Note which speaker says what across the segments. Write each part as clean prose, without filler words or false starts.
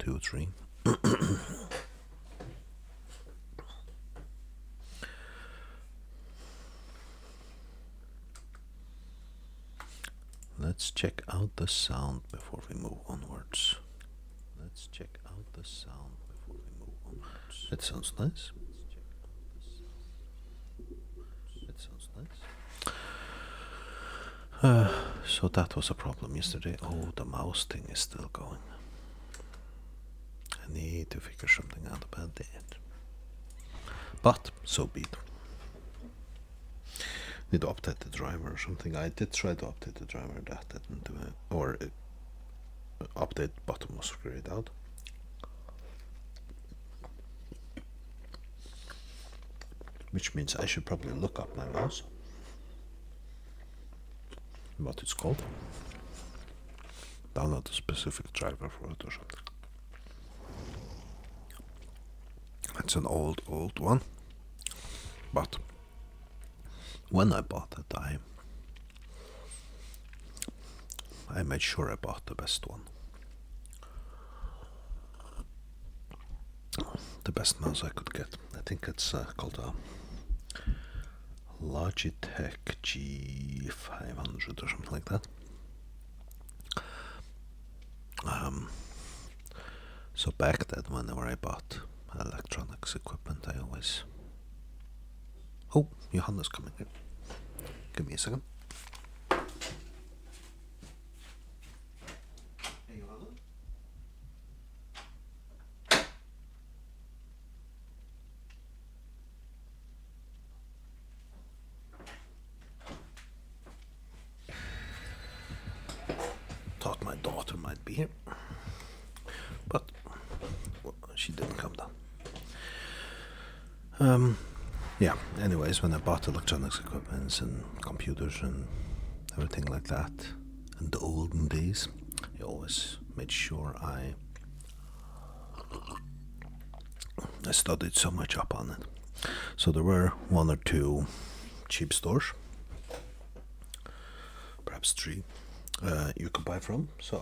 Speaker 1: 2, 3. Let's check out the sound before we move onwards. Let's check out the sound before we move onwards. It sounds nice. It sounds nice. So that was a problem yesterday. Oh, the mouse thing is still going. I need to figure something out about that. But so be it. Need to update the driver or something. I did try to update the driver, that didn't do it. Or update button was grayed out. Which means I should probably look up my mouse. What it's called. Download a specific driver for it or something. It's an old one. But when I bought it, I made sure I bought the best one. The best mouse I could get. I think it's called a Logitech G500 or something like that. So back then, whenever I bought electronics equipment, I always... Oh, Johanna's coming here. Give me a second. Hey, Johanna. Thought my daughter might be here, but well, she didn't come down. Yeah, anyways, when I bought electronics equipment and computers and everything like that in the olden days, I always made sure I studied so much up on it. So there were 1 or 2 cheap stores, perhaps 3, you could buy from. So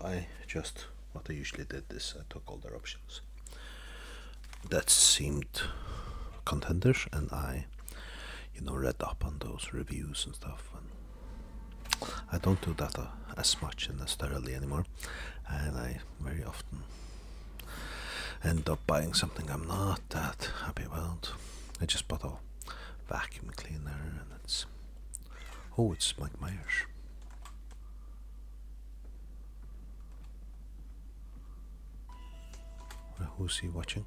Speaker 1: what I usually did is I took all their options that seemed contenders, and I read up on those reviews and stuff. And I don't do that as much and as thoroughly anymore, and I very often end up buying something I'm not that happy about. I just bought a vacuum cleaner, and it's Mike Myers. Who's he watching?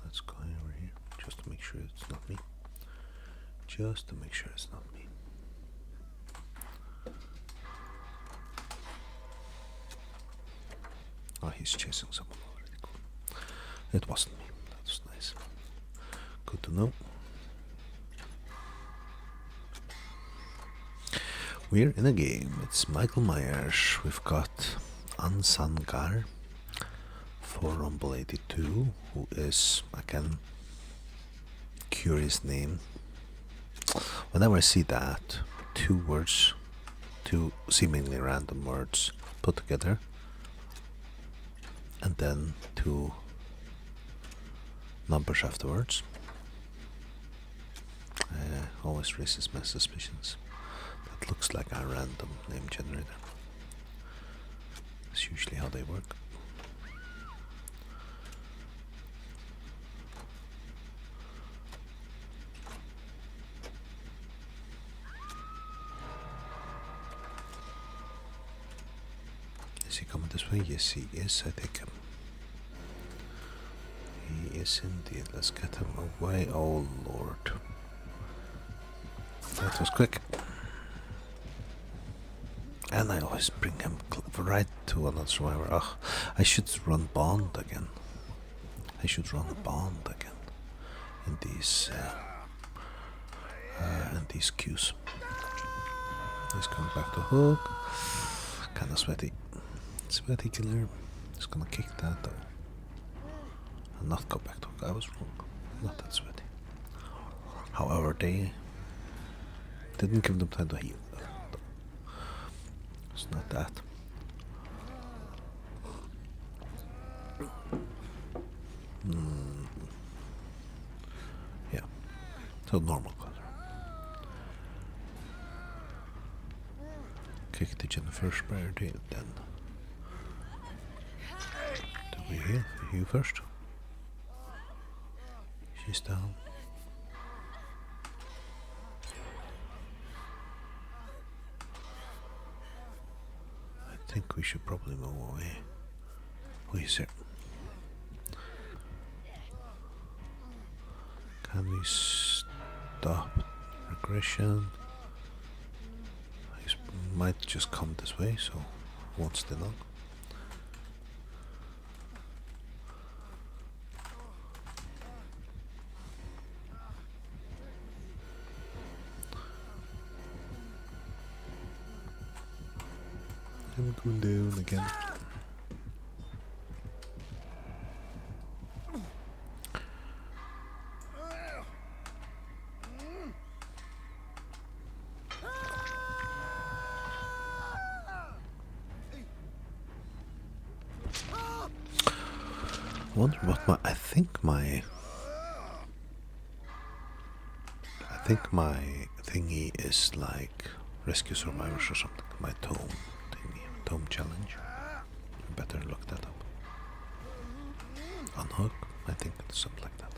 Speaker 1: Let's go over here just to make sure it's not me. Just to make sure it's not me. Oh, he's chasing someone already. Cool. It wasn't me. That was nice. Good to know. We're in a game. It's Michael Myers. We've got Ansangar for Rumble 82, who is, again, curious name. Whenever I see that, 2 words, 2 seemingly random words put together, and then 2 numbers afterwards, always raises my suspicions. That looks like a random name generator. That's usually how they work. Is he coming this way? Yes, he is. I think he is indeed. Let's get him away. Oh Lord, that was quick. And I always bring him right to another survivor. Ugh, I should run Bond again. I should run Bond again in these queues. He's coming back to hook. Kinda sweaty. Sweaty killer. Just gonna kick that though. And not go back to hook. I was wrong. Not that sweaty. However, they didn't give them time to heal. It's not that. So normal color. Kick the Jennifer's priority, then do we heal? You first. She's down. I think we should probably move away. Who is it? Can we stop regression? He might just come this way, so won't stay long. I'm going down again. I wonder what I think my thingy is like rescue survivors or something. My tome thingy, tome challenge. Better look that up. Unhook, I think it's something like that.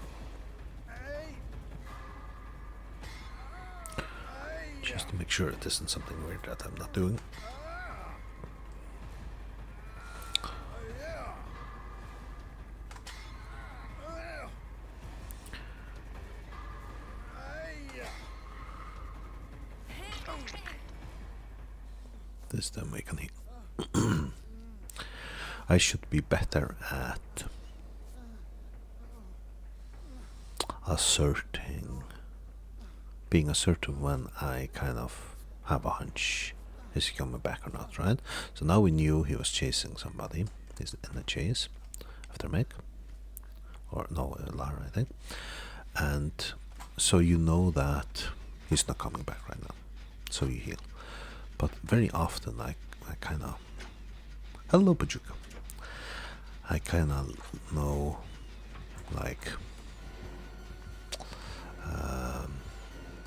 Speaker 1: Just to make sure it isn't something weird that I'm not doing. This time we can heal. I should be better at being assertive when I kind of have a hunch. Is he coming back or not, right? So now we knew he was chasing somebody. He's in a chase after Meg. Or no, Lara, I think. And so you know that he's not coming back right now. So you heal. But very often I kind of... Hello, Pajuka. I kind of know, like,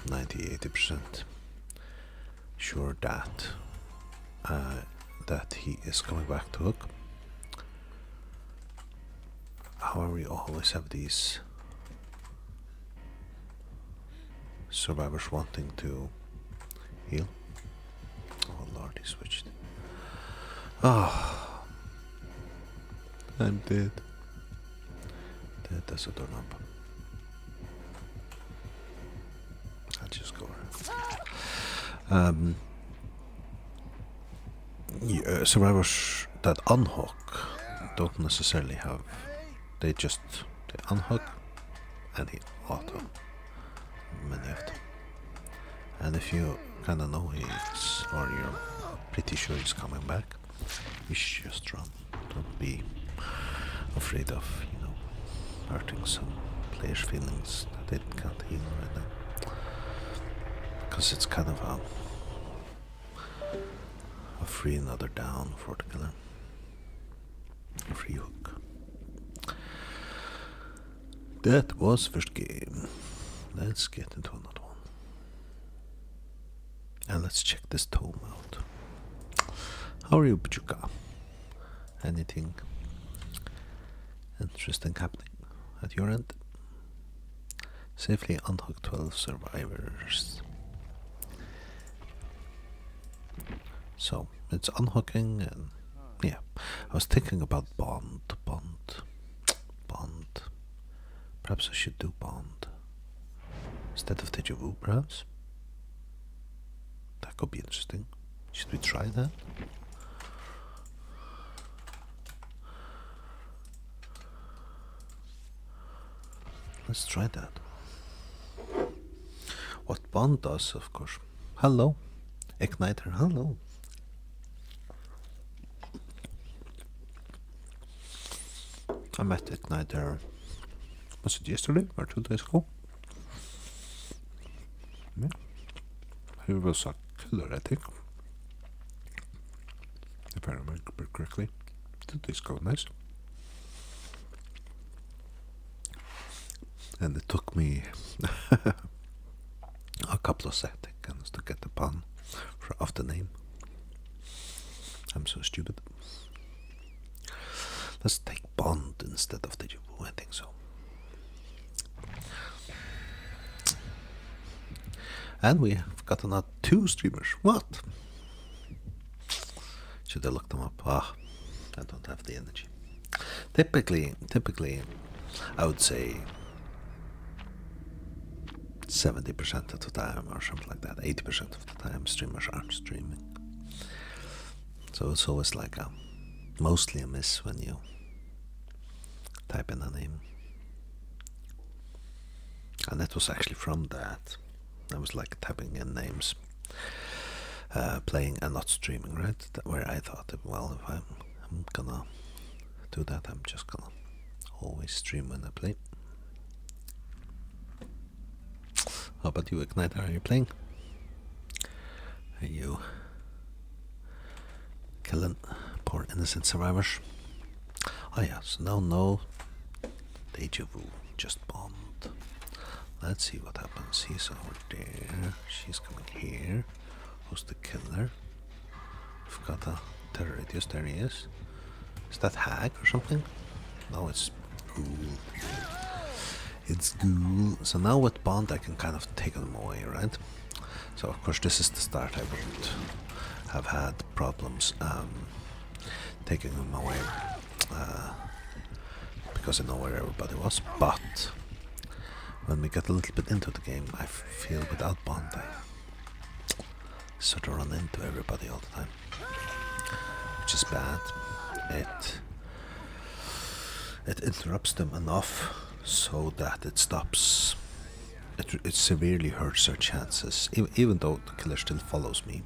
Speaker 1: 90-80% sure that he is coming back to hook. However, you always have these survivors wanting to heal. Oh lord, he switched. Ah, I'm dead. Dead as a doorknob. I'll just go around. Survivors that unhook don't necessarily have. They unhook and he auto. Many of them. And if you kind of know he's, or you're pretty sure he's coming back, you should just run. Don't be afraid of, hurting some players' feelings that they can't heal right now. Because it's kind of a free another down for the killer. A free hook. That was first game. Let's get into another one. And let's check this tome out. How are you, Pachuca? Anything interesting happening at your end? Safely unhook 12 survivors. So, it's unhooking and yeah. I was thinking about Bond. Perhaps I should do Bond instead of Deja Vu, perhaps. That could be interesting. Should we try that? Let's try that. What Bond does, of course. Hello. Igniter, hello. I met Igniter, was it yesterday or 2 days ago? Yeah. He was a killer, I think. If I remember correctly. 2 days ago, nice. And it took me couple of seconds to get the pun of the name. I'm so stupid. Let's take Bond instead of Deja Vu, I think so. And we have gotten out 2 streamers. What? Should I look them up? Ah, I don't have the energy. Typically, I would say 70% of the time or something like that. 80% of the time streamers aren't streaming. So it's always like mostly a miss when you type in a name. And that was actually from that. I was like typing in names, playing and not streaming, right? Where I thought, well, if I'm gonna do that, I'm just gonna always stream when I play. How about you, Igniter? Are you playing? Are you killing poor innocent survivors? Oh yes, no Deja Vu, just Bond. Let's see what happens. He's over there. She's coming here. Who's the killer? We've got a terror radius. There he is. Is that Hag or something? No, it's Ghoul. It's Ghoul. So now with Bond I can kind of take them away, right? So of course this is the start. I wouldn't have had problems taking them away because I know where everybody was. But when we get a little bit into the game, I feel without Bond I sort of run into everybody all the time, which is bad. It interrupts them enough so that it stops. It severely hurts their chances, even though the killer still follows me.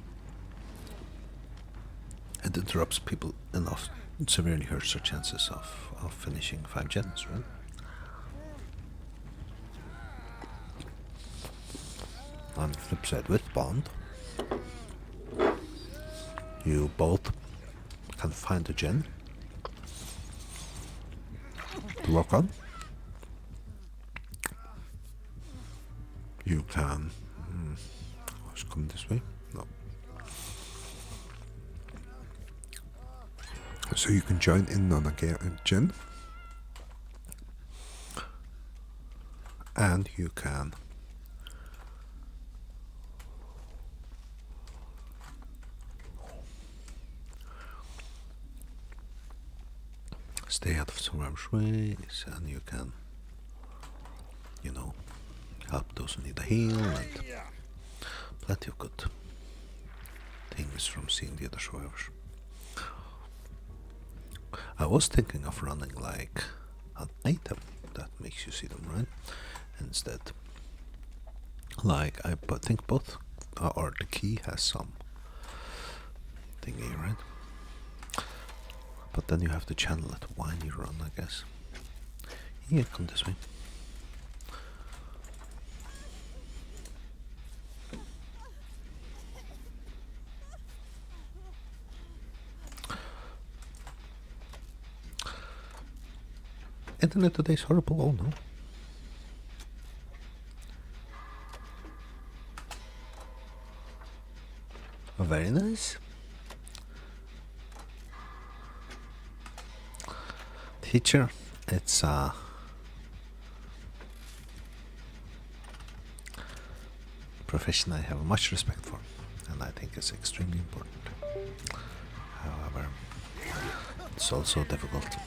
Speaker 1: It interrupts people enough. It severely hurts their chances of finishing 5 gens, right? On the flip side, with Bond, you both can find a gen to work on. You can. Let's come this way. No. So you can join in on a gen, and you can stay out of survivor's ways, and you can, help those who need a heal, and plenty of good things from seeing the other survivors. I was thinking of running like an item that makes you see them, right? Instead, like I think both, or the key has some thingy, right? But then you have to channel it while you run, I guess. Yeah, come this way. Internet today is horrible, oh no. Oh, very nice. Teacher, it's a profession I have much respect for, and I think it's extremely important. However, it's also difficult.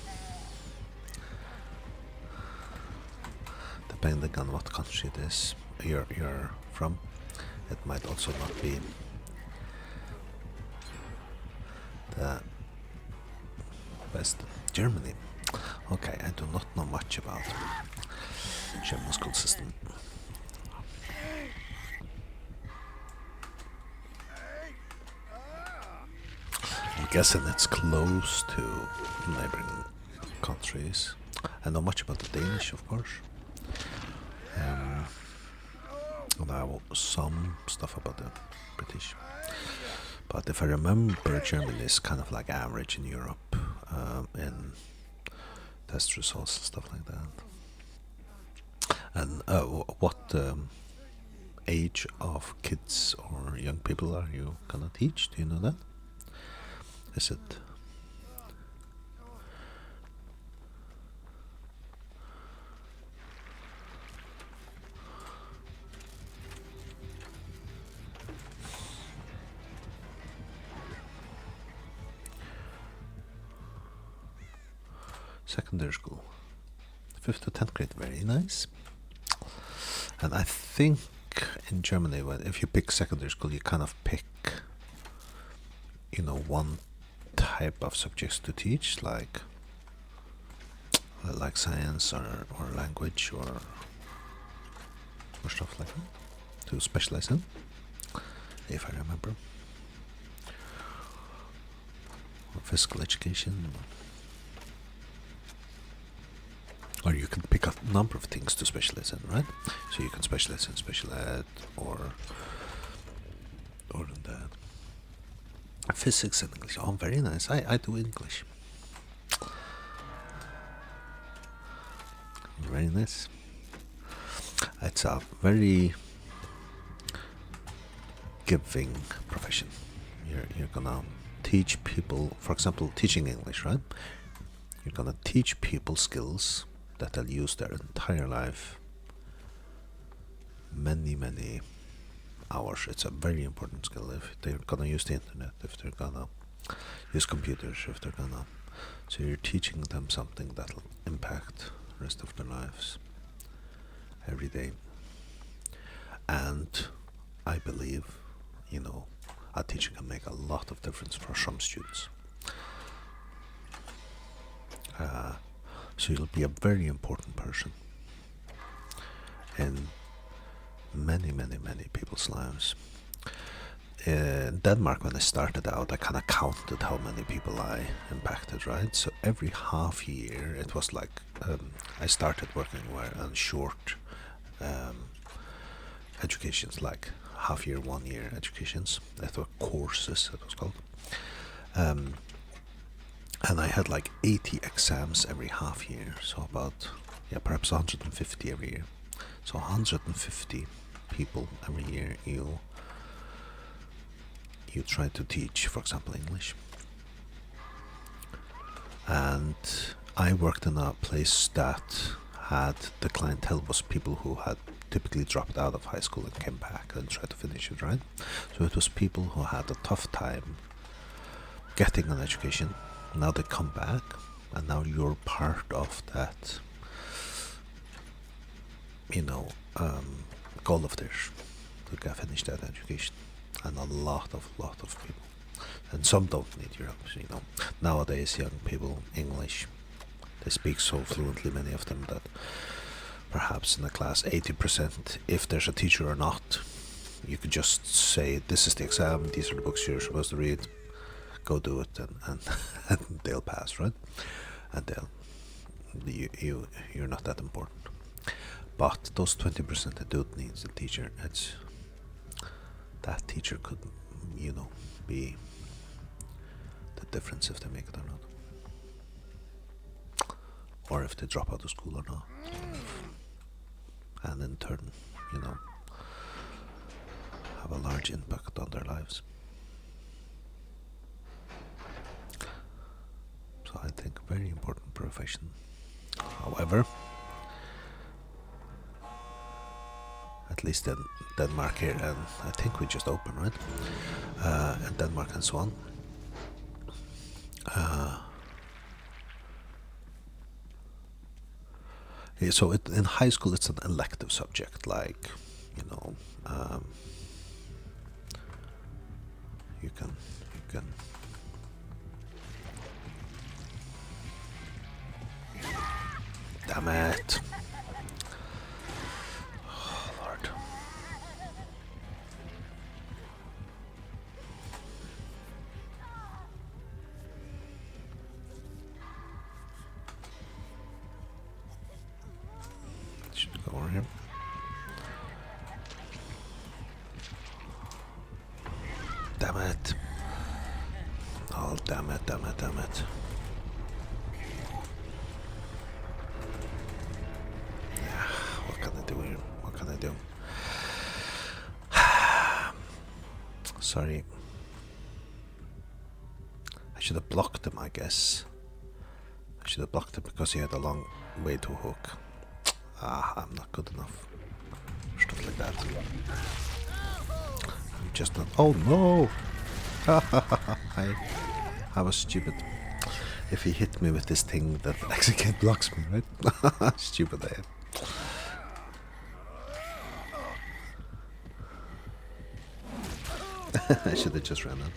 Speaker 1: Depending on what country it is you're from, it might also not be the best. Germany. Okay, I do not know much about German school system. I'm guessing it's close to neighboring countries. I know much about the Danish, of course. And I know some stuff about the British. But if I remember, Germany is kind of like average in Europe in test results and stuff like that. And what age of kids or young people are you gonna teach? Do you know that? Is it secondary school? 5th to 10th grade, very nice. And I think in Germany, if you pick secondary school, you kind of pick, one type of subjects to teach, like science or language or stuff like that, to specialize in, if I remember. Or physical education. Or you can pick a number of things to specialize in, right? So you can specialize in special ed or in that. Physics and English. Oh, very nice. I do English. Very nice. It's a very giving profession. You're gonna teach people, for example, teaching English, right? You're gonna teach people skills that they'll use their entire life, many hours. It's a very important skill if they're gonna use the internet, if they're gonna use computers, if they're gonna. So you're teaching them something that'll impact the rest of their lives every day. And I believe, a teacher can make a lot of difference for some students. So you'll be a very important person in many people's lives. In Denmark, when I started out, I kind of counted how many people I impacted, right? So every half year, it was like I started working on short educations, like half year, 1 year educations. That were courses, it was called. And I had like 80 exams every half year, so about, perhaps 150 every year. So 150 people every year you try to teach, for example, English. And I worked in a place that had the clientele was people who had typically dropped out of high school and came back and tried to finish it, right? So it was people who had a tough time getting an education. Now they come back, and now you're part of that, goal of theirs to get finish that education. And a lot of people, and some don't need your help. Nowadays, young people, English, they speak so fluently, many of them, that perhaps in the class 80%, if there's a teacher or not, you could just say, this is the exam, these are the books you're supposed to read, go do it, and they'll pass, right? And you're not that important. But those 20% that don't need a teacher, that teacher could, be the difference if they make it or not, or if they drop out of school or not, and in turn, have a large impact on their lives. So I think very important profession. However, at least in Denmark here, and I think we just opened, right? In Denmark and so on. So in high school, it's an elective subject, like, you can. Damn it. Oh, Lord. Should go over here. Damn it. Oh, damn it. What can I do? Sorry. I should have blocked him, I guess. I should have blocked him because he had a long way to hook. I'm not good enough for stuff like that. I'm just not. Oh no! I was stupid. If he hit me with this thing that execute blocks me, right? Stupid I am. I should have just ran out.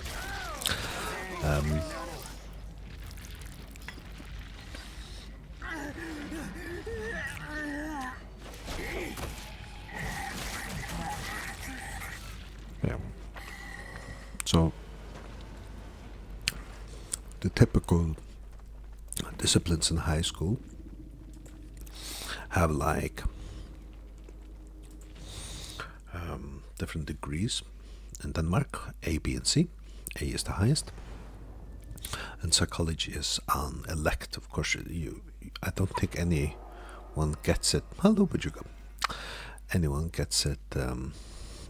Speaker 1: Yeah. So the typical disciplines in high school have like different degrees. In Denmark, A, B, and C. A is the highest, and psychology is an elective course. I don't think anyone gets it. Hello, Bajuga. Anyone gets it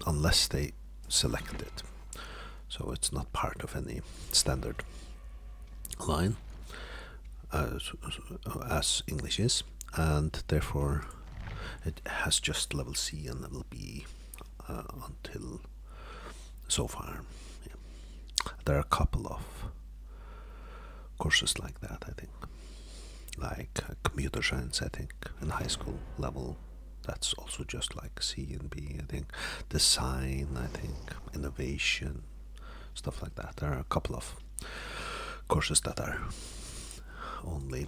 Speaker 1: unless they select it. So it's not part of any standard line as English is, and therefore it has just level C and level B until so far. Yeah. There are a couple of courses like that, I think, like computer science, I think, in high school level. That's also just like C and B, I think. Design, I think, innovation, stuff like that. There are a couple of courses that are only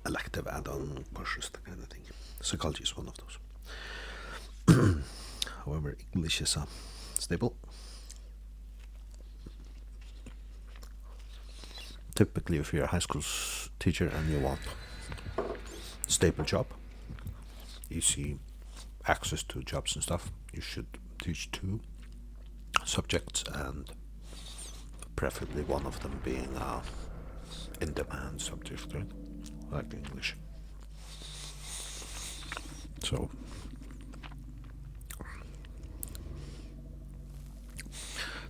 Speaker 1: elective add-on courses, that kind of thing. Psychology is one of those. However, English is stable. Typically, if you're a high school teacher and you want a stable job, easy access to jobs and stuff, you should teach 2 subjects, and preferably one of them being in-demand subject, right? Like English. So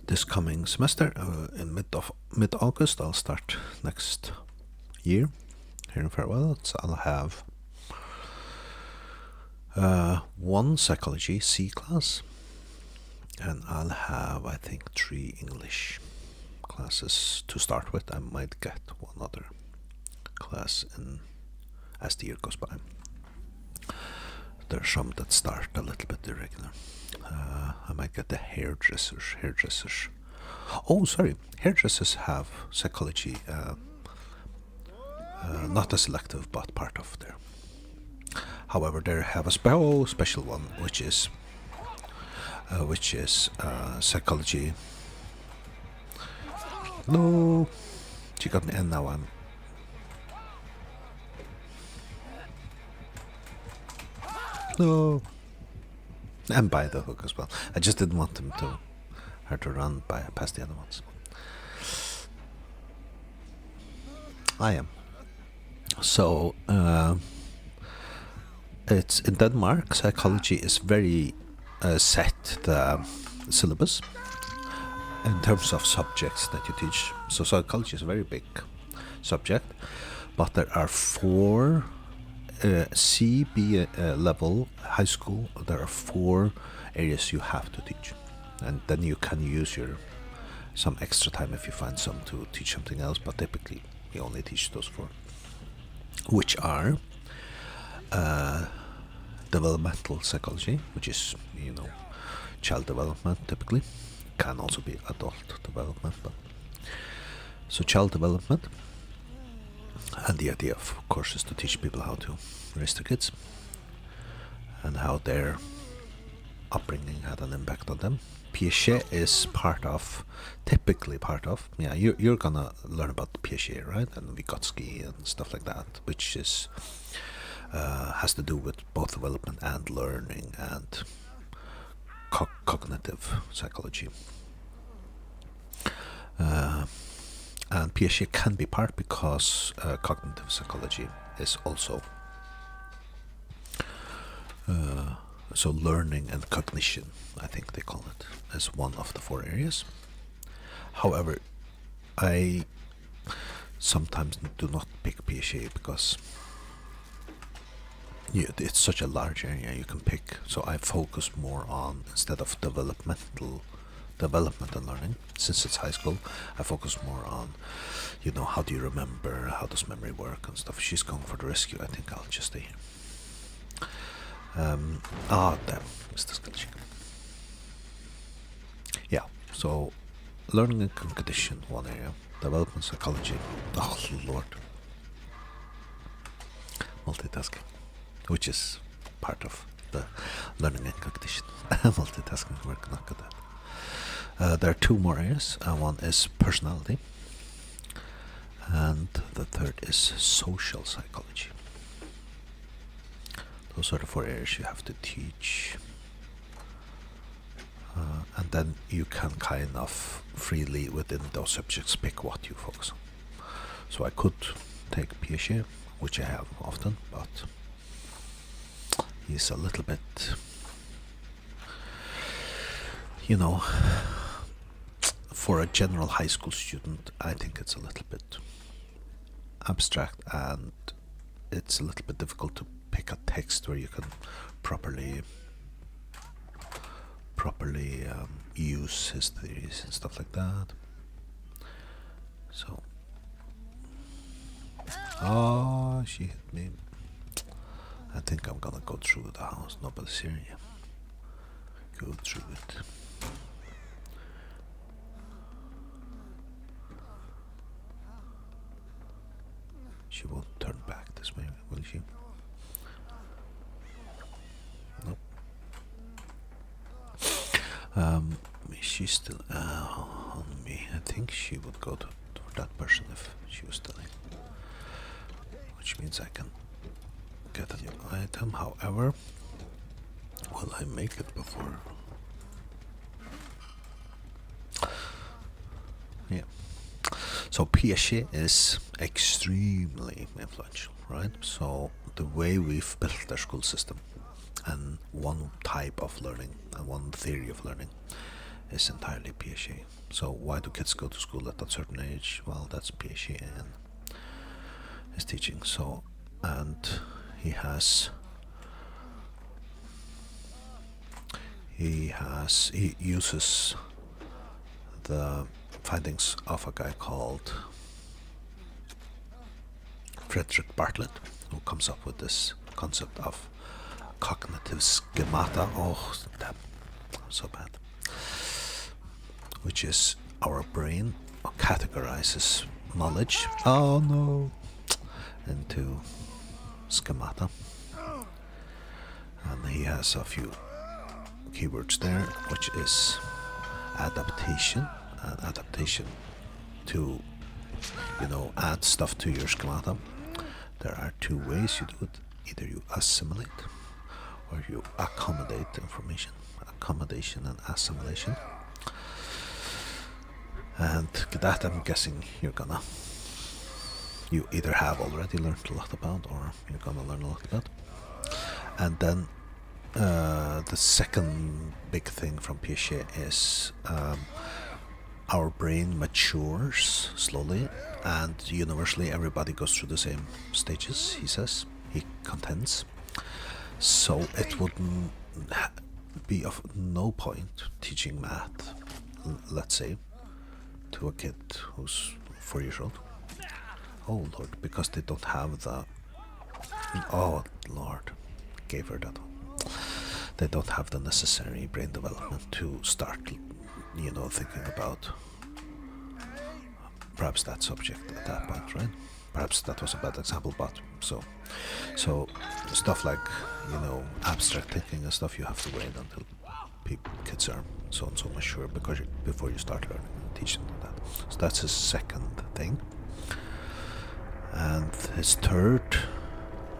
Speaker 1: this coming semester, in mid-August, I'll start next year here in Farewell. So I'll have 1 psychology C class, and I'll have, I think, 3 English classes to start with. I might get 1 other class in as the year goes by. There are some that start a little bit irregular. I might get the hairdressers. Oh, sorry, hairdressers have psychology, not as selective, but part of there. However, they have a special one, which is psychology. No, she got me, and now I'm. No. And by the hook as well. I just didn't want her to run past the other ones. I am. So it's in Denmark. Psychology is very set the syllabus in terms of subjects that you teach. So psychology is a very big subject, but there are 4 C, B level high school. There are 4 areas you have to teach, and then you can use some extra time if you find some to teach something else. But typically, you only teach those 4, which are developmental psychology, which is child development. Typically, can also be adult development, but so child development. And the idea, of course, is to teach people how to raise their kids and how their upbringing had an impact on them. Piaget is typically part of. Yeah, you're gonna learn about Piaget, right? And Vygotsky and stuff like that, which is has to do with both development and learning and cognitive psychology. And Piaget can be part because cognitive psychology is also So learning and cognition, I think they call it, is one of the 4 areas. However, I sometimes do not pick PHA because it's such a large area you can pick. So I focus more on, instead of development and learning, since it's high school, I focus more on, how do you remember, how does memory work and stuff. She's going for the rescue. I think I'll just stay here. Damn, Mr. Skilchik. Yeah, so learning and cognition, one area. Development psychology. Oh, Lord. Multitasking, which is part of the learning and cognition. Multitasking, we're not good at. There are 2 more areas. One is personality, and the third is social psychology. Those are the 4 areas you have to teach. And then you can kind of freely within those subjects pick what you focus on. So I could take PHA, which I have often, but he's a little bit, for a general high school student, I think it's a little bit abstract, and it's a little bit difficult to pick a text where you can properly use his theories and stuff like that. So, she hit me. I think I'm gonna go through the house. Nobody's here yet. Go through it. She won't turn back this way, will she? Nope. She's still on me. I think she would go to that person if she was still in. Which means I can get a new item. However, will I make it before? Yeah. So PHA is extremely influential, right? So the way we've built our school system, and one type of learning and one theory of learning, is entirely PHA. So why do kids go to school at a certain age? Well, that's PHA and his teaching. So, and he uses the findings of a guy called Frederick Bartlett, who comes up with this concept of cognitive schemata. Oh, damn, so bad. Which is our brain categorizes knowledge. Oh no, into schemata, and he has a few keywords there, which is adaptation, and adaptation to add stuff to your schemata. There are 2 ways you do it. Either you assimilate or you accommodate information. Accommodation and assimilation. And that, I'm guessing, you either have already learned a lot about, or you're gonna learn a lot about. And then the second big thing from PHA is our brain matures slowly, and universally everybody goes through the same stages, he contends. So it wouldn't be of no point teaching math, let's say, to a kid who's 4 years old. Oh Lord, because they don't have the... Oh Lord, gave her that one. They don't have the necessary brain development to start, thinking about perhaps that subject at that point, right? Perhaps that was a bad example, but so stuff like, abstract thinking and stuff, you have to wait until kids are so and so mature before you start learning and teaching them that. So that's his second thing. And his third,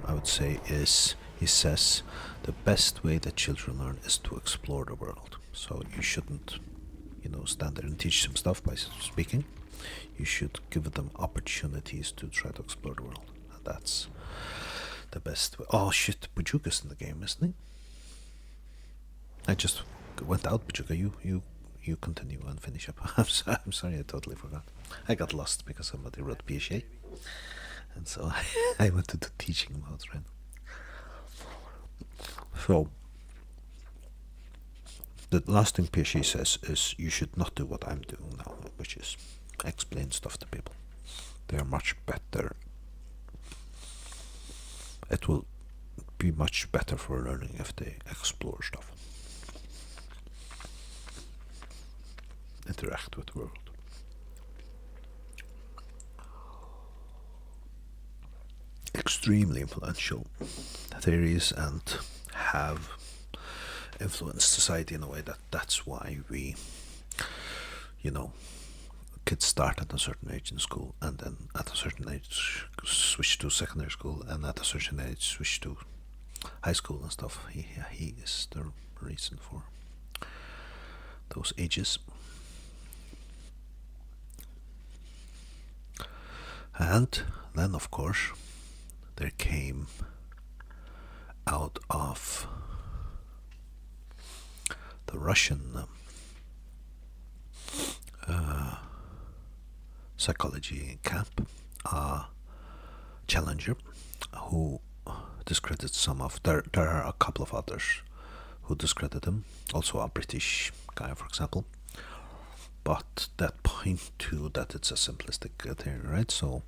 Speaker 1: I would say, is he says the best way that children learn is to explore the world. So you shouldn't, stand there and teach them stuff by speaking. You should give them opportunities to try to explore the world. And that's the best way. Oh shit, Bujuka's in the game, isn't he? I just went out, but you continue and finish up. I'm sorry, I totally forgot. I got lost because somebody wrote PHA, and so I went into teaching mode, right? So the last thing PHA says is you should not do what I'm doing now, which is explain stuff to people. They are much better. It will be much better for learning if they explore stuff, interact with the world. Extremely influential theories and have influenced society in a way that's why we, you know, kids start at a certain age in school and then at a certain age switch to secondary school and at a certain age switch to high school and stuff. He is the reason for those ages. And then, of course, there came out of the Russian psychology camp a challenger who discredits some of. There are a couple of others who discredit him. Also, a British guy, for example. But that point to that it's a simplistic theory, right? So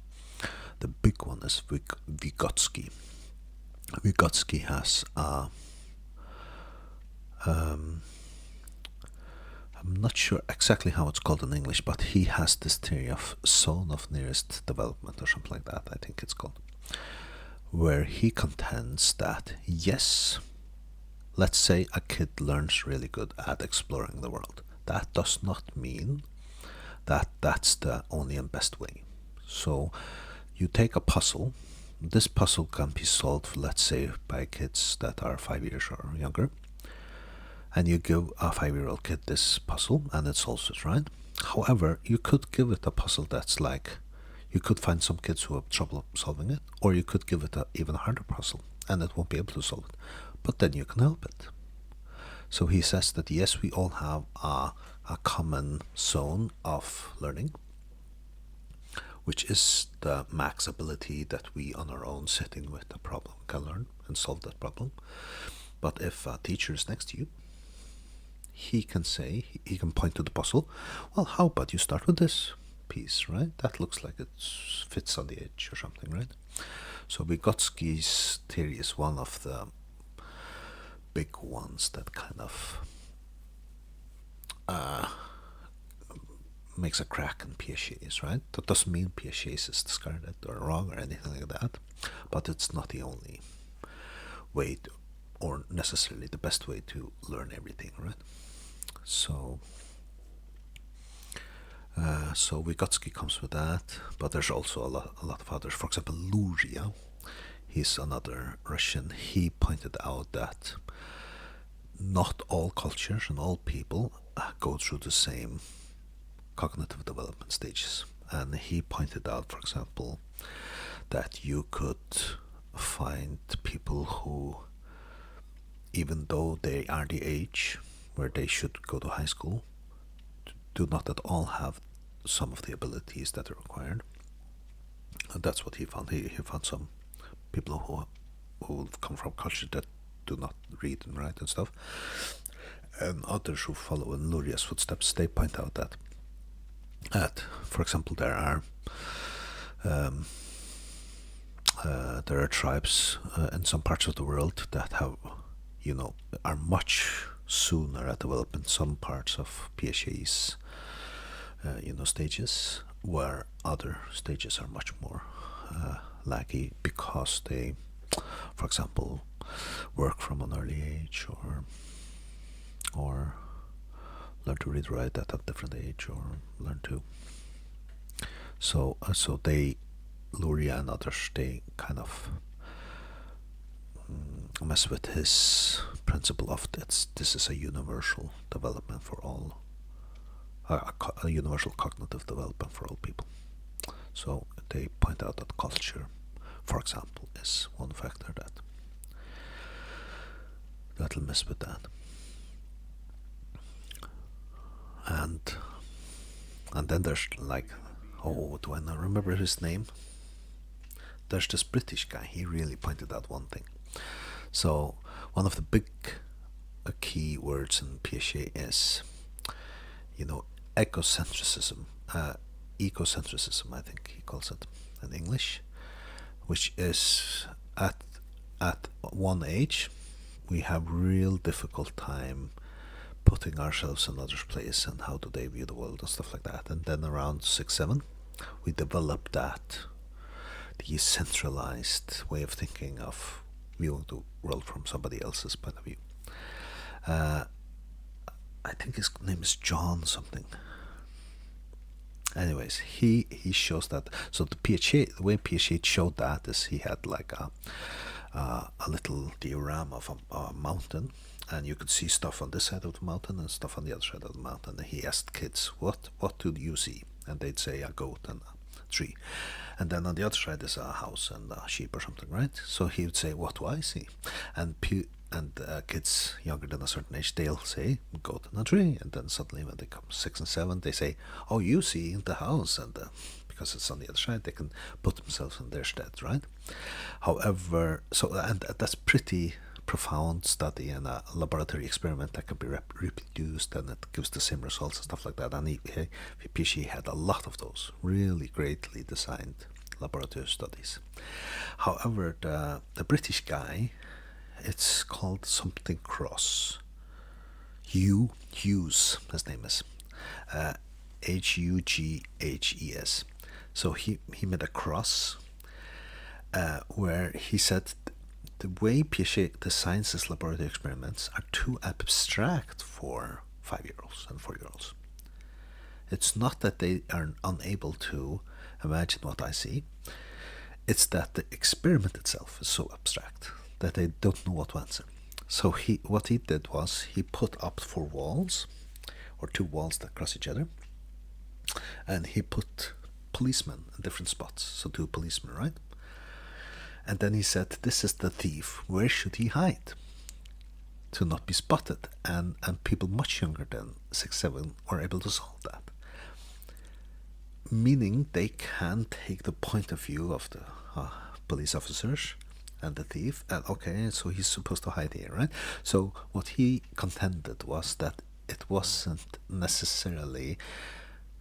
Speaker 1: the big one is Vygotsky. Vygotsky has a I'm not sure exactly how it's called in English, but he has this theory of zone of nearest development or something like that, I think it's called, where he contends that yes, let's say a kid learns really good at exploring the world. That does not mean that that's the only and best way. So you take a puzzle. This puzzle can be solved, let's say, by kids that are 5 years or younger, and you give a 5-year-old kid this puzzle and it solves it, right? However, you could give it a puzzle that's like, you could find some kids who have trouble solving it, or you could give it an even harder puzzle and it won't be able to solve it, but then you can help it. So he says that yes, we all have a common zone of learning, which is the max ability that we on our own sitting with a problem can learn and solve that problem. But if a teacher is next to you, he can say, he can point to the puzzle, well, how about you start with this piece, right? That looks like it fits on the edge or something, right? So Vygotsky's theory is one of the big ones that kind of makes a crack in PHAs, right? That doesn't mean PHAs is discarded or wrong or anything like that, but it's not the only way to, or necessarily the best way to learn everything, right? So so Vygotsky comes with that, but there's also a lot of others. For example, Luria, he's another Russian. He pointed out that not all cultures and all people go through the same cognitive development stages. And he pointed out, for example, that you could find people who, even though they are the age where they should go to high school, do not at all have some of the abilities that are required. And that's what he found. He found some people who come from cultures that do not read and write and stuff, and others who follow in Luria's footsteps. They point out that for example, there are tribes in some parts of the world that have, are much sooner at development some parts of PHA's, stages, where other stages are much more laggy because they, for example, work from an early age, or learn to read write at a different age, or learn to. So they, Luria and others, they kind of mess with his principle of this is a universal development for all, a universal cognitive development for all people. So they point out that culture, for example, is one factor that'll mess with that. and and then there's like, oh, do I not remember his name? There's this British guy. He really pointed out one thing. So one of the big key words in Piaget is, you know, ecocentrism, ecocentrism, I think he calls it in English, which is at one age we have real difficult time putting ourselves in others' place and how do they view the world and stuff like that. And then around 6, 7, we develop that decentralized way of thinking of viewing the world from somebody else's point of view. I think his name is John something. Anyways, he shows that. So the way Piaget showed that is he had like a little diorama of a mountain, and you could see stuff on this side of the mountain and stuff on the other side of the mountain. And he asked kids, "What do you see?" And they'd say a goat and a tree. And then on the other side is a house and a sheep or something, right? So he would say, "What do I see?" And kids younger than a certain age, they'll say goat and a tree, and then suddenly when they come 6 and 7, they say, "Oh, you see the house," and because it's on the other side, they can put themselves in their stead, right? However, and that's pretty profound study and a laboratory experiment that can be reproduced, and it gives the same results and stuff like that. And Piaget had a lot of those really greatly designed laboratory studies. However, the British guy, it's called something cross. Hughes, his name is. Hughhes. So he made a cross where he said the way Piaget designs his laboratory experiments are too abstract for 5-year-olds and 4-year-olds. It's not that they are unable to imagine what I see, it's that the experiment itself is so abstract that they don't know what to answer. So what he did was he put up 4 walls, or 2 walls that cross each other, and he put policemen in different spots. So 2 policemen, right? And then he said, "This is the thief. Where should he hide to not be spotted?" And people much younger than 6, 7 were able to solve that. Meaning they can take the point of view of the police officers and the thief, and okay, so he's supposed to hide here, right? So what he contended was that it wasn't necessarily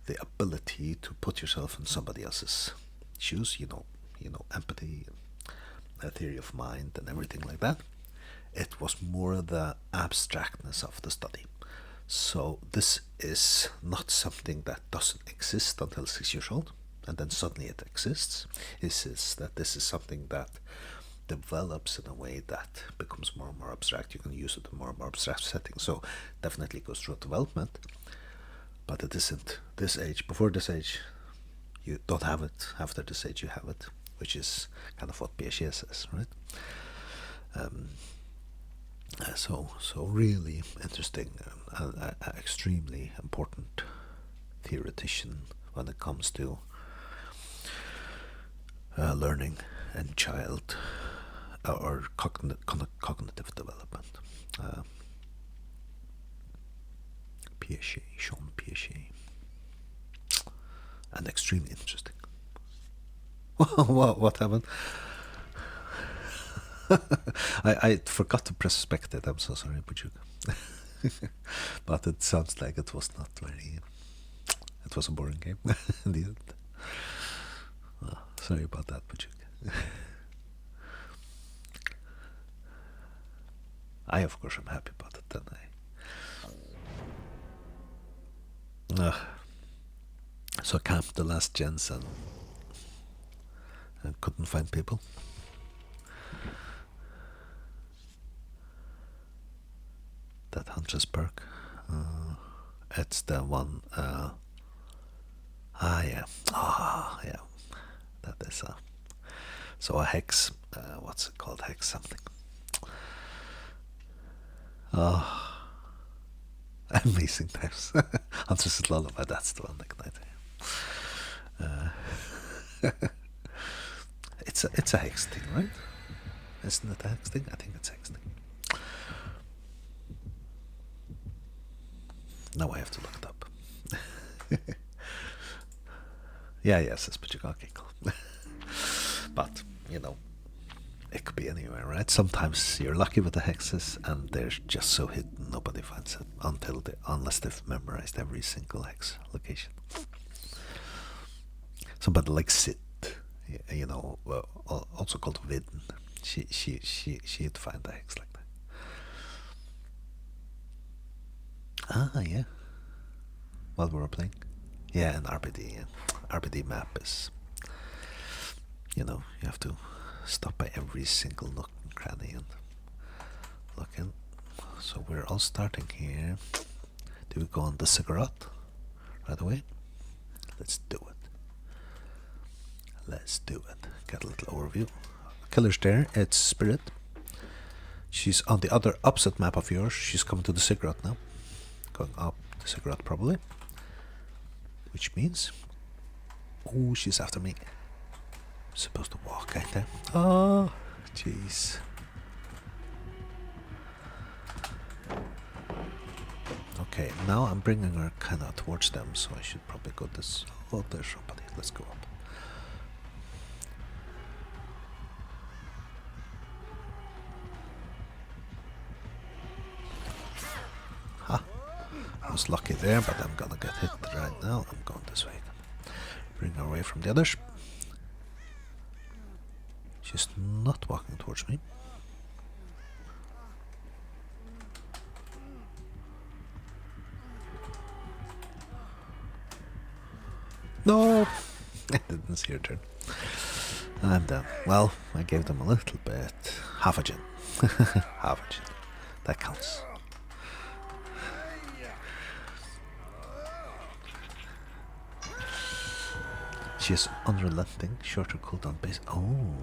Speaker 1: the ability to put yourself in somebody else's shoes, you know, empathy, a theory of mind, and everything like that. It was more the abstractness of the study. So this is not something that doesn't exist until 6 years old, and then suddenly it exists. This is something that develops in a way that becomes more and more abstract. You can use it in more and more abstract settings. So definitely goes through development, but it isn't this age. Before this age, you don't have it. After this age, you have it, which is kind of what Piaget says, right? So really interesting, extremely important theoretician when it comes to learning and child or cognitive development. Jean Piaget, and extremely interesting. What happened? I forgot to press spectate. I'm so sorry, Puchuk. But it sounds like it was not very. It was a boring game. Indeed. Sorry about that, Puchuk. I, of course, am happy about it, then so I camped the last gens and couldn't find people. That Huntress perk. It's the one. Yeah. Yeah. That is so a hex. What's it called? Hex something. Amazing times. Huntress Lullaby. That's the one. It's a hex thing, right? Isn't it a hex thing? I think it's a hex thing. Now I have to look it up. Yeah, yes, it's but okay, cool. But, you know, it could be anywhere, right? Sometimes you're lucky with the hexes and they're just so hidden nobody finds it unless they've memorized every single hex location. Somebody like Sid, you know, also called Vidden. She'd find the hex like that. Ah, yeah. While we were playing. Yeah, an RPD. Yeah. RPD map is, you know, you have to stop by every single nook and cranny and look in. So we're all starting here. Do we go on the cigarette right away? Let's do it. Let's do it. Get a little overview. Killer's there. It's Spirit. She's on the other opposite map of yours. She's coming to the cigarette now. Going up the cigarette probably. Which means... Oh, she's after me. I'm supposed to walk, ain't I? Oh, jeez. Okay, now I'm bringing her kind of towards them, so I should probably go this... Oh, there's somebody. Let's go up. Ha! I was lucky there, but I'm gonna get hit right now. I'm going this way. Bring her away from the others. She's not walking towards me. No! I didn't see her turn. I'm done. Well, I gave them a little bit. Half a gin. Half a gin. That counts. She is unrelenting, shorter cooldown base. Oh.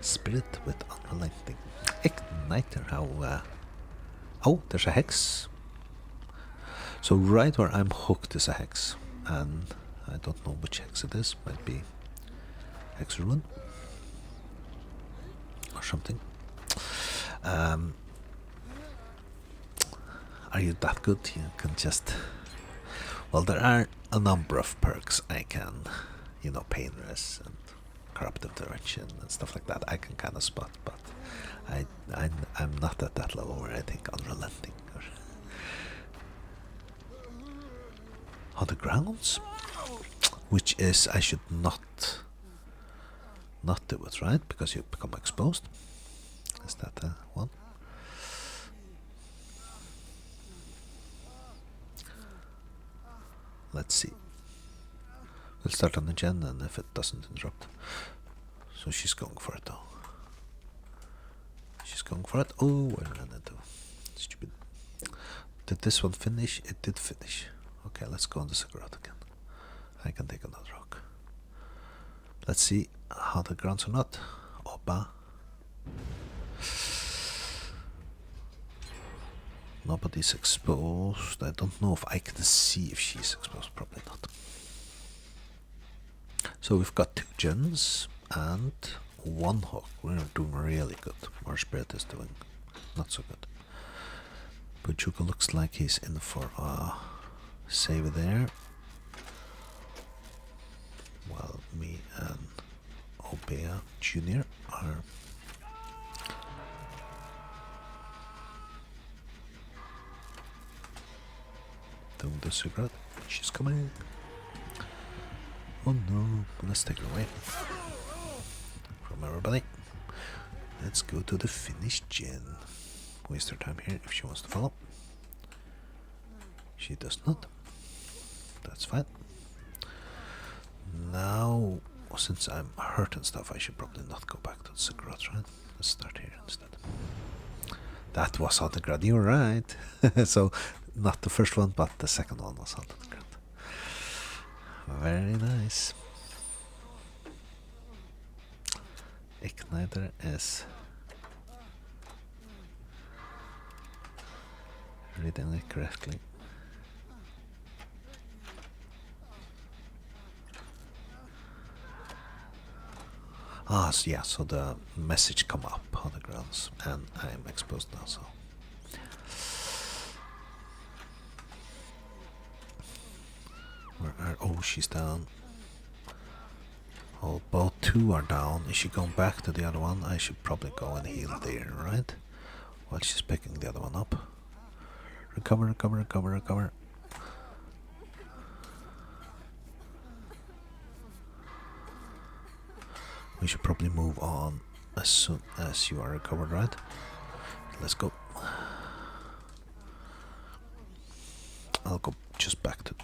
Speaker 1: Spirit with unrelenting. Igniter, how... Oh, there's a hex. So right where I'm hooked is a hex. And I don't know which hex it is. Might be Hex Ruin. Or something. Are you that good? You can just... Well, there are a number of perks I can, you know, Painless and Corruptive Direction and stuff like that I can kind of spot, but I'm not at that level where I think Unrelenting or... On the grounds? Which is, I should not do it, right? Because you become exposed. Is that the one? Let's see. We'll start on the gen and if it doesn't interrupt. So she's going for it though. She's going for it. Oh, I ran into. Stupid. Did this one finish? It did finish. Okay, let's go on the cigarette again. I can take another rock. Let's see how the grounds are not. Opa. Nobody's exposed. I don't know if I can see if she's exposed. Probably not. So we've got 2 gens and 1 hook. We're doing really good. Our Spirit is doing not so good. Bujuka looks like he's in for a save there. While me and Obea Jr. are doing the cigarette. She's coming. Oh no, let's take her away from everybody. Let's go to the finished gen. Waste her time here if she wants to follow. She does not. That's fine. Now, since I'm hurt and stuff, I should probably not go back to the cigarette, right? Let's start here instead. That was on the ground, you're right. So, not the first one, but the second one was on the ground. Very nice. Igniter is reading it correctly. Ah, so yeah, so the message come up on the grounds and I'm exposed now, so she's down. Oh, both two are down. Is she going back to the other one? I should probably go and heal there, right? While she's picking the other one up. Recover, recover, recover, recover. We should probably move on as soon as you are recovered, right? Let's go. I'll go just back to...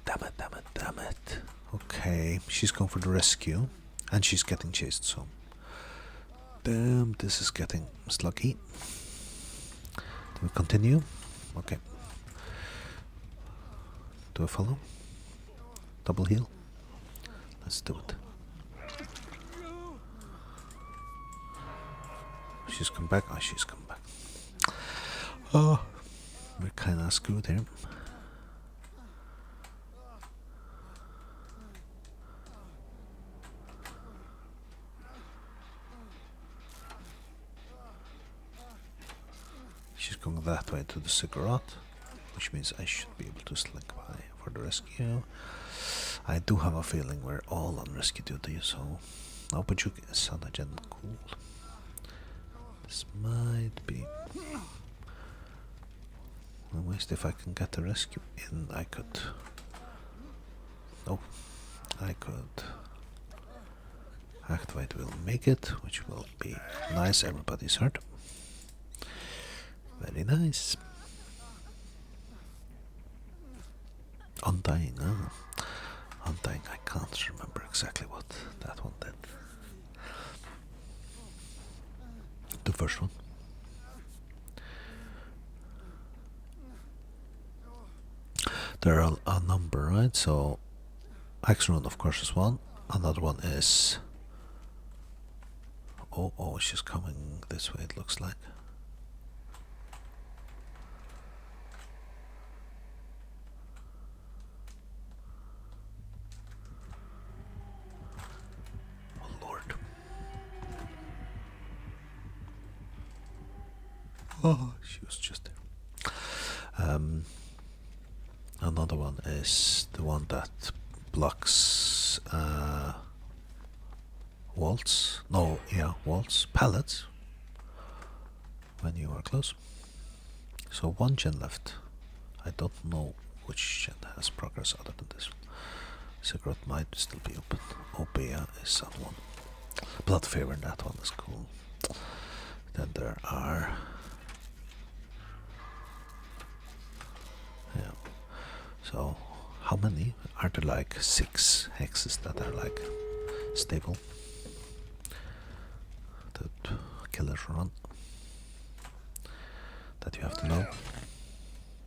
Speaker 1: Damn it, damn it, damn it. Okay, she's going for the rescue. And she's getting chased, so... Damn, this is getting sluggy. Do we continue? Okay. Do we follow? Double heal? Let's do it. She's come back. Oh, she's come back. Oh, we're kind of screwed here. She's going that way to the cigarette, which means I should be able to slink by for the rescue. I do have a feeling we're all on rescue duty, so... Oh, but you sound agent cool. This might be... At least if I can get the rescue in, I could... Oh, I could... Activate will make it, which will be nice. Everybody's hurt. Very nice. Undying, Undying, I can't remember exactly what that one did. The first one. There are a number, right? So, Axron, of course, is one. Another one is... Oh, she's coming this way, it looks like. Oh, she was just there. Another one is the one that blocks walls. No, yeah, walls, pallets. When you are close. So one gen left. I don't know which gen has progress other than this one. Cigarette might still be open. Obea is on one. Blood Fever, that one is cool. Then there are... Yeah. So, how many? Are there like 6 hexes that are like stable? That killers run. That you have to know.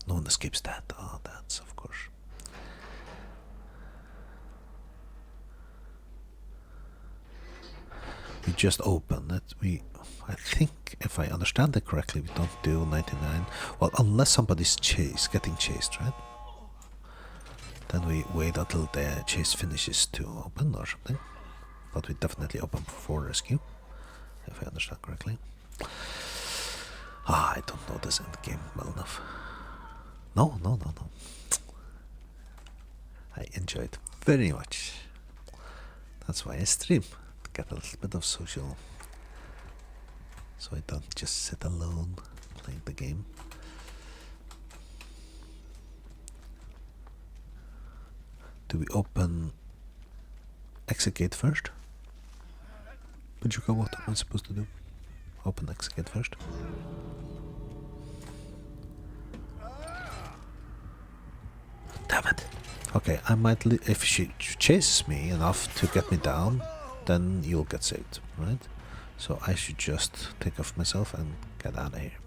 Speaker 1: No one escapes that. Ah, that's of course. We just open it. I think, if I understand it correctly, we don't do 99. Well, unless somebody's getting chased, right? Then we wait until the chase finishes to open or something. But we definitely open before rescue, if I understand correctly. I don't know this end game well enough. No. I enjoy it very much. That's why I stream. To get a little bit of social. So I don't just sit alone playing the game. Do we open exit gate first? But you go, what am I supposed to do? Open exit gate first. Damn it. Okay, I might if she chases me enough to get me down, then you'll get saved, right? So I should just take off myself and get out of here.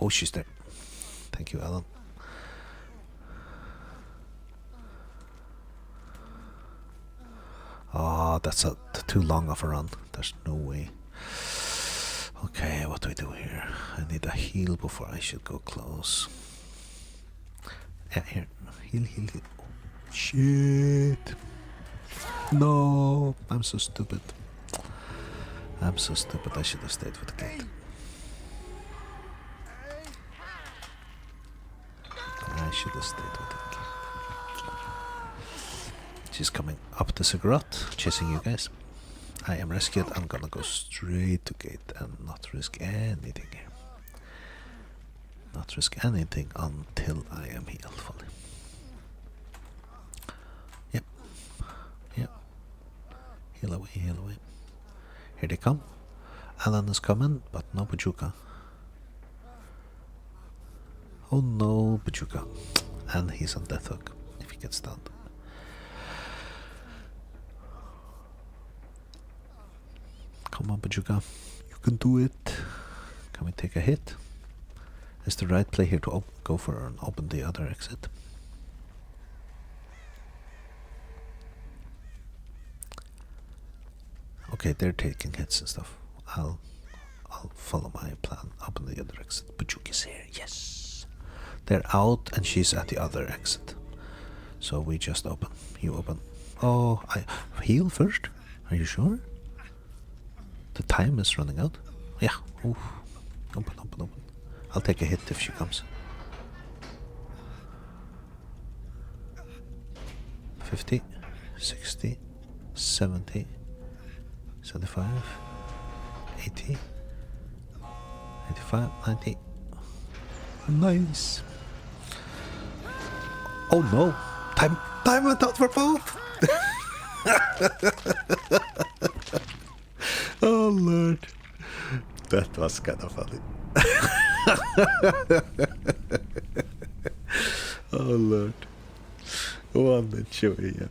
Speaker 1: Oh, she's there. Thank you, Alan. Oh, that's too long of a run. There's no way. Okay, what do we do here? I need a heal before I should go close. Yeah, here. Heal. Oh, shit. No, I'm so stupid. I should have stayed with the gate. should have stayed with it. She's coming up the cigarette, chasing you guys. I am rescued. I'm gonna go straight to gate and not risk anything here. Not risk anything until I am healed fully. Yep. Yep. Heal away, heal away. Here they come. Alan is coming, but no Bajuka. Oh no, Bajuka. And he's on death hook if he gets stunned. Come on, Bajuka. You can do it. Can we take a hit? Is the right play here to go for and open the other exit? Okay, they're taking hits and stuff. I'll follow my plan. Open the other exit. Bajuka's here. Yes. They're out and she's at the other exit. So we just open. You open. Oh, I heal first? Are you sure? The time is running out. Yeah. Oof. Open, open, open. I'll take a hit if she comes. 50, 60, 70, 75, 80, 85, 90. Nice. Oh no. Time went out for both. Oh Lord. That was kind of funny. Oh Lord. One and Chewy, yeah.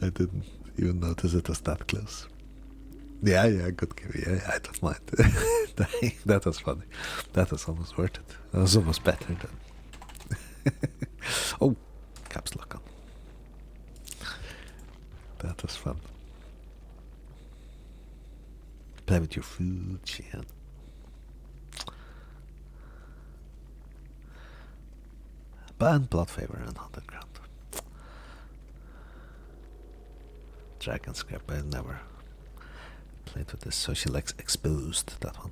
Speaker 1: I didn't even notice it was that close. Yeah, good game. Yeah, I don't mind. That was funny. That was almost worth it. That was almost better than. Oh, caps lock on. That was fun. Play with your food, Sheehan. Ban Blood Favor and Haunted Ground. Dragon Scrap, I never played with this, so she likes Exposed, that one.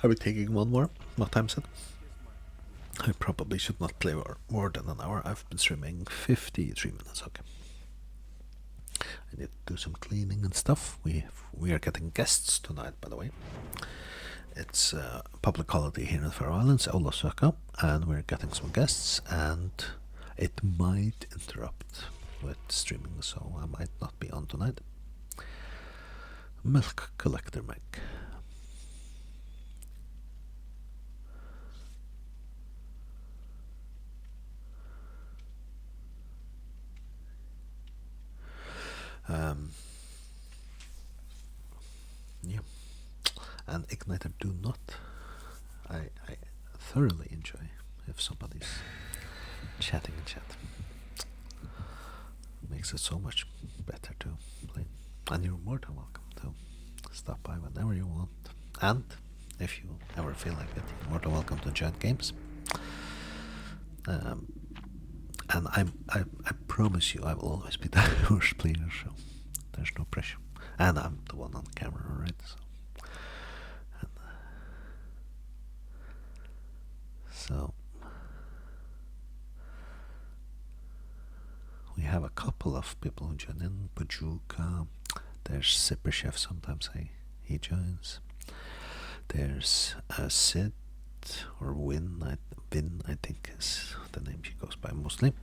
Speaker 1: Are we taking one more? What time is it? I probably should not play more than an hour. I've been streaming 53 minutes, okay. I need to do some cleaning and stuff. We are getting guests tonight, by the way. It's a public holiday here in the Faroe Islands, Ólafsvaka, and we're getting some guests, and it might interrupt with streaming, so I might not be on tonight. Milk Collector Meg. Yeah, and Igniter do not. I thoroughly enjoy if somebody's chatting in chat. Makes it so much better to play. And you're more than welcome to stop by whenever you want. And if you ever feel like it, you're more than welcome to join games. And I promise you I will always be the worst player, so there's no pressure. And I'm the one on the camera, right? So we have a couple of people who join in. Bajuka, there's Zipper Chef, sometimes he joins. There's Sid, or Win, I think is the name she goes by mostly.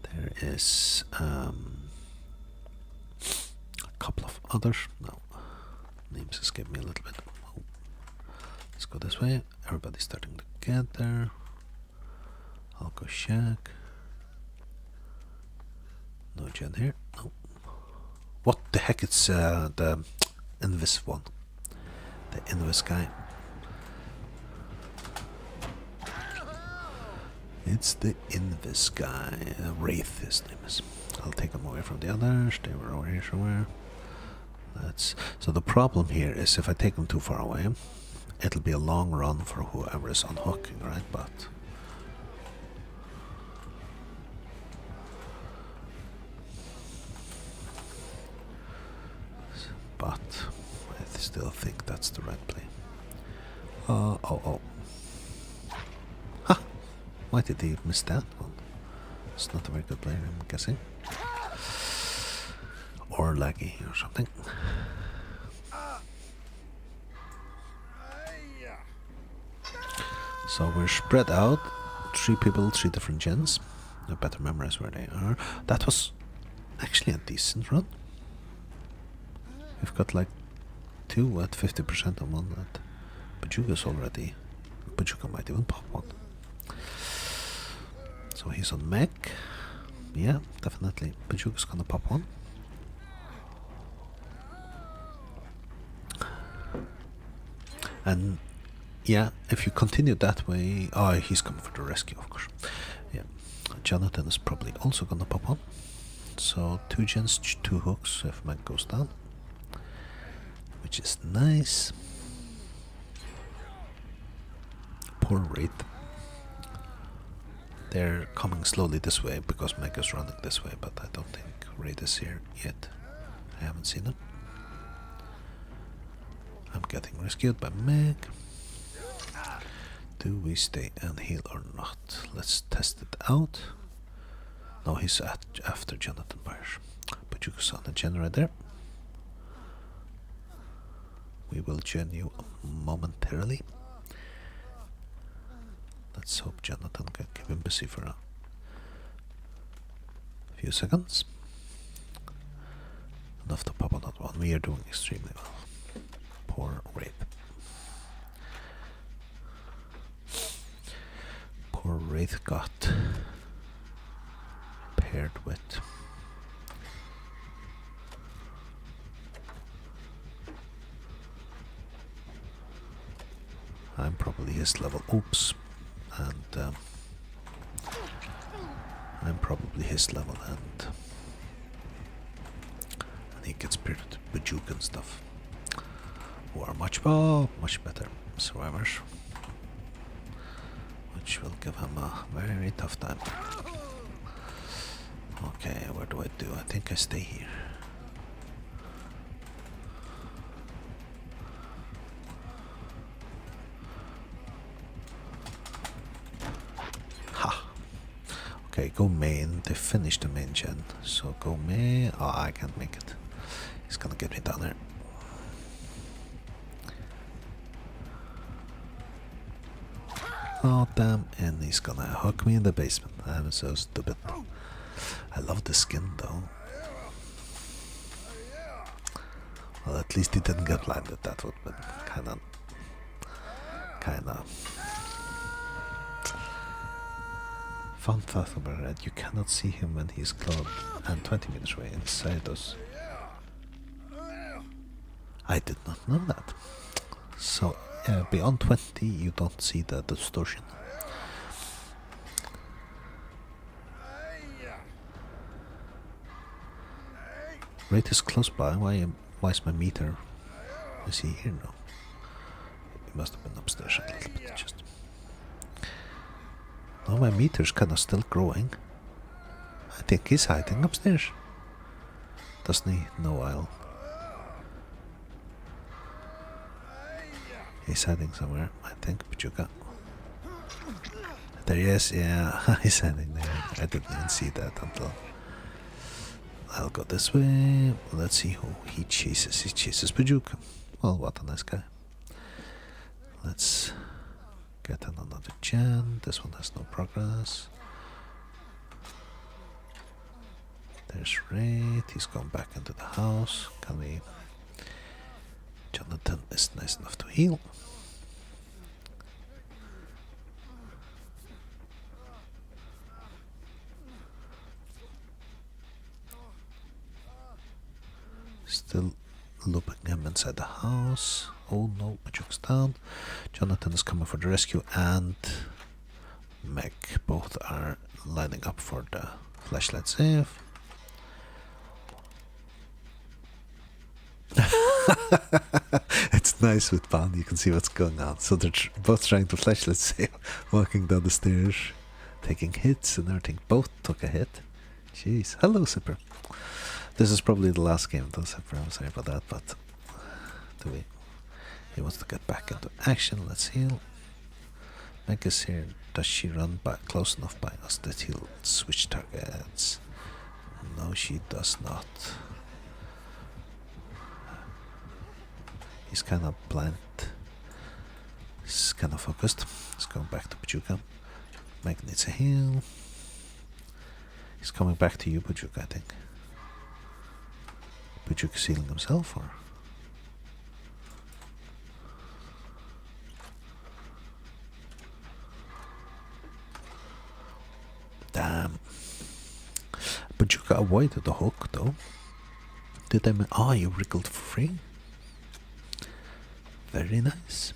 Speaker 1: There is a couple of others. No, names escape me a little bit. Oh. Let's go this way. Everybody's starting together. I'll go Shack. No Jen here. No. What the heck? It's the Invis one. The Invis guy. It's the Invis guy. Wraith, his name is. I'll take him away from the others. They were over here somewhere. So the problem here is if I take them too far away, it'll be a long run for whoever is unhooking, right? But but I still think that's the right play. Oh. Ha! Why did he miss that one? It's not a very good player, I'm guessing. Or laggy or something. So we're spread out. 3 people, 3 different gens. I better memorize where they are. That was actually a decent run. We've got like 2 at 50% and 1 at Bajuga's already. Bajuga might even pop one. So he's on mech. Yeah, definitely. Bajuga's gonna pop one. And yeah, if you continue that way... Oh, he's coming for the rescue, of course. Yeah, Jonathan is probably also gonna pop on. So 2 gens, 2 hooks if mech goes down. Which is nice. Poor Wraith. They're coming slowly this way because mech is running this way, but I don't think Wraith is here yet. I haven't seen him. I'm getting rescued by mech. Do we stay and heal or not? Let's test it out. No, he's after Jonathan Byers. But you can on the generator. We will join you momentarily. Let's hope Jonathan can keep him busy for a few seconds. Enough to pop on that one. We are doing extremely well. Poor Wraith. Poor Wraith got paired with I'm probably his level. Oops. And I'm probably his level, and he gets paired with Bajuk and stuff, who are much better survivors, which will give him a very tough time. Okay, what do? I think I stay here. Ha! Okay, go main. They finished the main gen, so go main. Oh, I can't make it. He's gonna get me down there. Oh damn, and he's gonna hook me in the basement. I'm so stupid. I love the skin though. Well, at least he didn't get blinded. That would have been kinda fun fact about it. You cannot see him when he's clothed and 20 meters away inside us. I did not know that. So beyond 20 you don't see the distortion. Rate is close by. Why is my meter? Is he here now? He must have been upstairs a little bit. Just. No, my meter's kind of still growing. I think he's hiding upstairs. Doesn't he? No, I'll. He's hiding somewhere, I think. Pachuca. There he is. Yeah, he's hiding there. I didn't even see that until. I'll go this way. Let's see who he chases. He chases Pajuka. Well, what a nice guy. Let's get another gen. This one has no progress. There's Wraith. He's gone back into the house. Can we... Jonathan is nice enough to heal. Still looping him inside the house. Oh no, Pajuka's down. Jonathan is coming for the rescue, and Meg both are lining up for the flashlight save. It's nice with Pan, you can see what's going on. So they're both trying to flashlight save, walking down the stairs, taking hits and everything. Both took a hit. Jeez. Hello, Zipper. This is probably the last game though, Zipper. I'm sorry about that, but Do we? He wants to get back into action. Let's heal. Meg is here. Does she run back close enough by us that he'll switch targets? No, she does not. He's kind of blind. He's kind of focused. He's going back to Pachuca. Meg needs a heal. He's coming back to you, Pachuca, I think. Pachuca's healing himself, or? Damn. Pachuca avoided the hook, though. Did I? Oh, you wriggled for free. Very nice.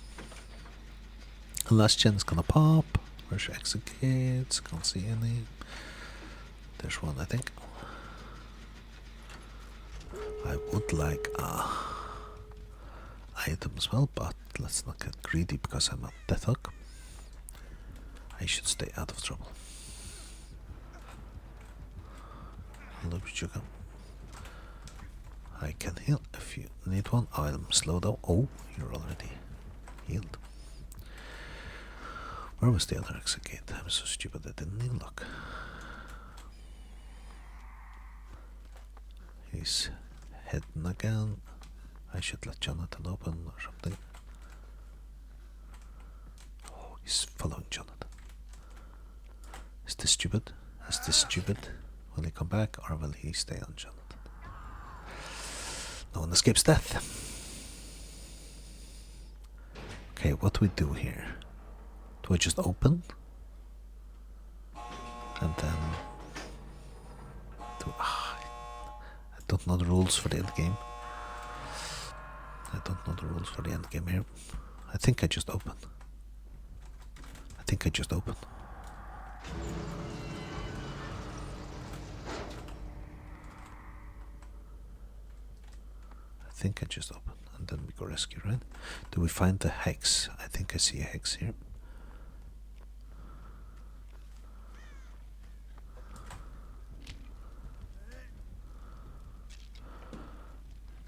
Speaker 1: Last gen's gonna pop. Where's your executes? Can't see any. There's one, I think. I would like a item as well, but let's not get greedy because I'm a death hook. I should stay out of trouble. Hello, Pachuca. I can heal if you need one. I'm slow though. Oh, you're already healed. Where was the other execute? I'm so stupid I didn't even look. He's heading again. I should let Jonathan open or something. Oh, he's following Jonathan. Is this stupid? Is this stupid? Will he come back or will he stay on Jonathan? No one escapes death. Okay, what do we do here? Do I just open? And then do I don't know the rules for the end game. I don't know the rules for the end game here. I think I just open. I think I just open. I think I just open and then we go rescue, right? Do we find the hex? I think I see a hex here.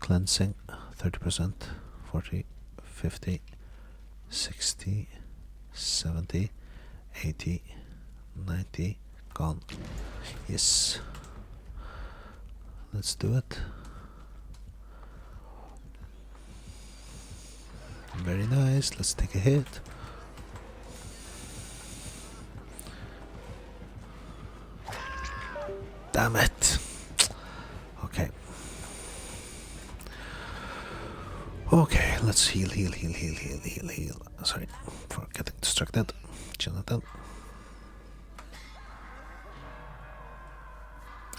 Speaker 1: Cleansing 30%, 40, 50, 60, 70, 80, 90, gone. Yes. Let's do it. Very nice. Let's take a hit. Damn it. Okay. Okay, let's heal. Sorry for getting distracted. Jonathan.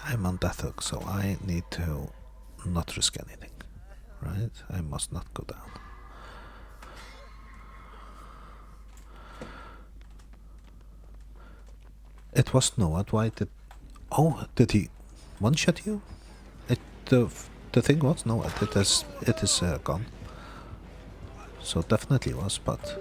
Speaker 1: I'm on death hook, so I need to not risk anything. Right? I must not go down. It was Noah. Why did... Oh, did he one-shot you? The thing was, no, it is gone. So definitely was, but...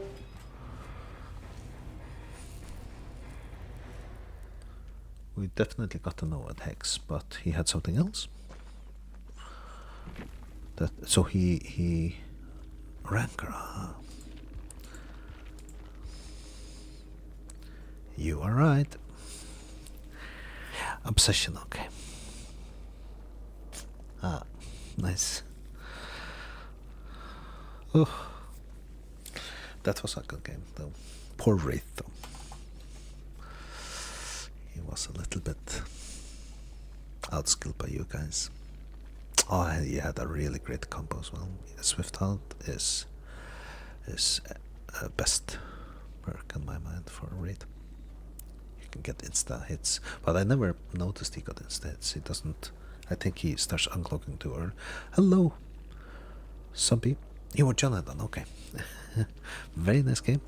Speaker 1: We definitely got to know at Hex, but he had something else. So he Ranker. You are right. Obsession, okay. Ah, nice. Oh, that was a good game, though. Poor Wraith, though. He was a little bit outskilled by you guys. Oh, he had a really great combo as well. Swift Hunt is best perk in my mind for Wraith. You can get insta hits, but I never noticed he got insta hits. He doesn't. I think he starts uncloaking too early. Hello, Sumpy. You were Jonathan, okay. Very nice game.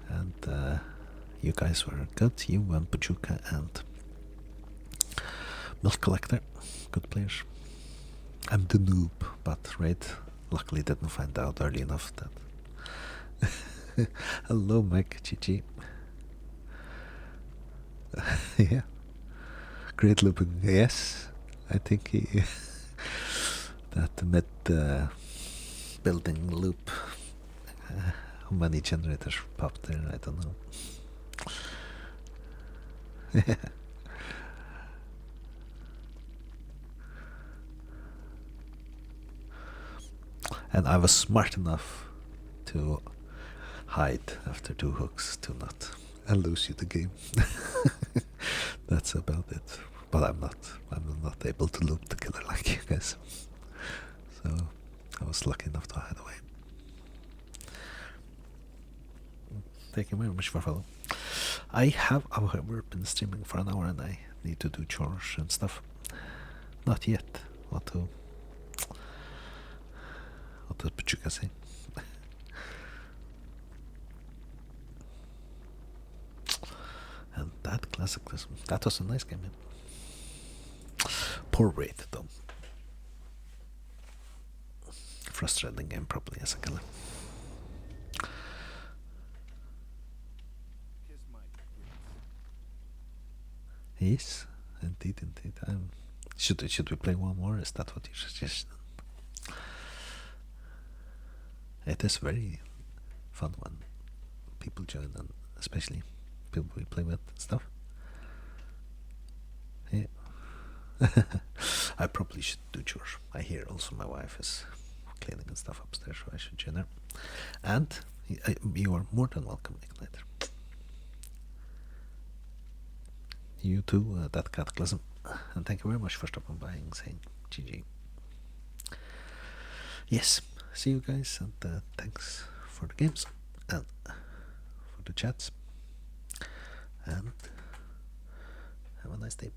Speaker 1: And you guys were good. You and Pachuca and Milk Collector. Good players. I'm the noob, but Raid luckily didn't find out early enough that. Hello, Mike. GG. Yeah. Great looping. Yes. I think he... that mid building loop. How many generators popped there? I don't know. And I was smart enough to hide after 2 hooks to not lose you the game. That's about it. But I'm not able to loop the killer like you guys. So I was lucky enough to hide away. Thank you very much for following. I have, however, been streaming for an hour and I need to do chores and stuff. Not yet. What to you guys say? And that classicalism, that was a nice game. Yeah. Poor rate though. Frustrating game probably as a killer. Yes, indeed. Should we play one more? Is that what you suggest? It is very fun when people join, and especially people we play with and stuff. Yeah. I probably should do chores. I hear also my wife is cleaning and stuff upstairs, so I should join her. And you are more than welcome, Igniter. You too, that cataclysm. And thank you very much for stopping by and saying GG. Yes, see you guys, and thanks for the games and for the chats. And have a nice day.